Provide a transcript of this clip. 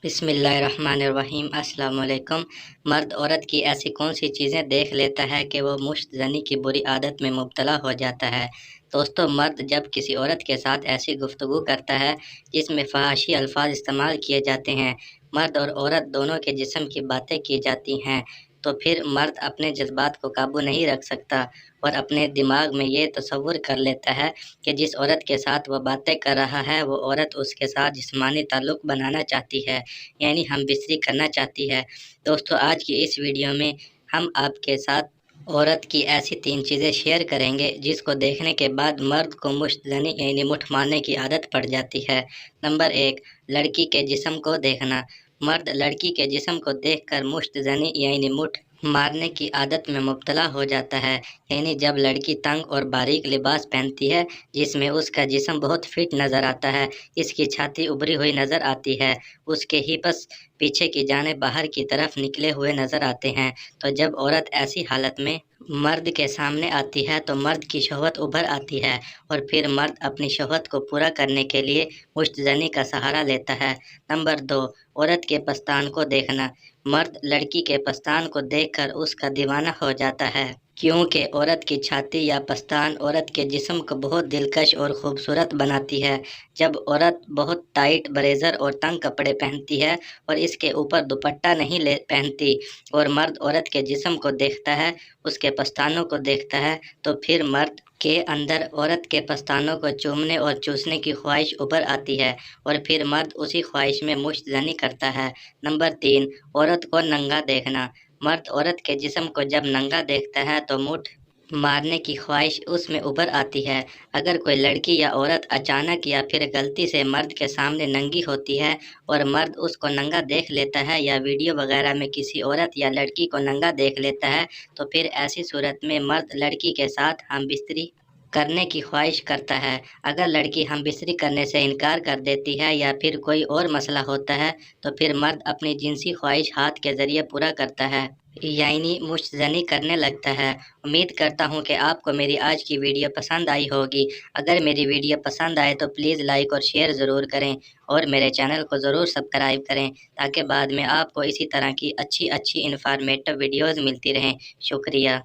بسم اللہ الرحمن الرحیم۔ السلام علیکم۔ مرد عورت کی ایسی کون سی چیزیں دیکھ لیتا ہے کہ وہ مشت زنی کی بری عادت میں مبتلا ہو جاتا ہے؟ دوستو، مرد جب کسی عورت کے ساتھ ایسی گفتگو کرتا ہے جس میں فحاشی الفاظ استعمال کیے جاتے ہیں، مرد اور عورت دونوں کے جسم کی باتیں کی جاتی ہیں، تو پھر مرد اپنے جذبات کو قابو نہیں رکھ سکتا اور اپنے دماغ میں یہ تصور کر لیتا ہے کہ جس عورت کے ساتھ وہ باتیں کر رہا ہے وہ عورت اس کے ساتھ جسمانی تعلق بنانا چاہتی ہے، یعنی ہم بستری کرنا چاہتی ہے۔ دوستو، آج کی اس ویڈیو میں ہم آپ کے ساتھ عورت کی ایسی 3 چیزیں شیئر کریں گے جس کو دیکھنے کے بعد مرد کو مشت زنی یعنی مٹھ مارنے کی عادت پڑ جاتی ہے۔ نمبر 1، لڑکی کے جسم کو دیکھنا۔ مرد لڑکی کے جسم کو دیکھ کر مشت زنی یعنی مٹھ مارنے کی عادت میں مبتلا ہو جاتا ہے، یعنی جب لڑکی تنگ اور باریک لباس پہنتی ہے جس میں اس کا جسم بہت فٹ نظر آتا ہے، اس کی چھاتی ابھری ہوئی نظر آتی ہے، اس کے ہپس پیچھے کی جانب باہر کی طرف نکلے ہوئے نظر آتے ہیں، تو جب عورت ایسی حالت میں مرد کے سامنے آتی ہے تو مرد کی شہوت ابھر آتی ہے اور پھر مرد اپنی شہوت کو پورا کرنے کے لیے مشت زنی کا سہارا لیتا ہے۔ نمبر 2، عورت کے پستان کو دیکھنا۔ مرد لڑکی کے پستان کو دیکھ کر اس کا دیوانہ ہو جاتا ہے، کیونکہ عورت کی چھاتی یا پستان عورت کے جسم کو بہت دلکش اور خوبصورت بناتی ہے۔ جب عورت بہت ٹائٹ بریزر اور تنگ کپڑے پہنتی ہے اور اس کے اوپر دوپٹہ نہیں پہنتی اور مرد عورت کے جسم کو دیکھتا ہے، اس کے پستانوں کو دیکھتا ہے، تو پھر مرد کے اندر عورت کے پستانوں کو چومنے اور چوسنے کی خواہش ابھر آتی ہے اور پھر مرد اسی خواہش میں مشت زنی کرتا ہے۔ نمبر 3، عورت کو ننگا دیکھنا۔ مرد عورت کے جسم کو جب ننگا دیکھتا ہے تو مٹھ مارنے کی خواہش اس میں ابھر آتی ہے۔ اگر کوئی لڑکی یا عورت اچانک یا پھر غلطی سے مرد کے سامنے ننگی ہوتی ہے اور مرد اس کو ننگا دیکھ لیتا ہے یا ویڈیو وغیرہ میں کسی عورت یا لڑکی کو ننگا دیکھ لیتا ہے تو پھر ایسی صورت میں مرد لڑکی کے ساتھ ہم بستری کرنے کی خواہش کرتا ہے۔ اگر لڑکی ہم بستری کرنے سے انکار کر دیتی ہے یا پھر کوئی اور مسئلہ ہوتا ہے تو پھر مرد اپنی جنسی خواہش ہاتھ کے ذریعے پورا کرتا ہے، یعنی مشت زنی کرنے لگتا ہے۔ امید کرتا ہوں کہ آپ کو میری آج کی ویڈیو پسند آئی ہوگی۔ اگر میری ویڈیو پسند آئے تو پلیز لائک اور شیئر ضرور کریں اور میرے چینل کو ضرور سبسکرائب کریں تاکہ بعد میں آپ کو اسی طرح کی اچھی انفارمیٹو ویڈیوز ملتی رہیں۔ شکریہ۔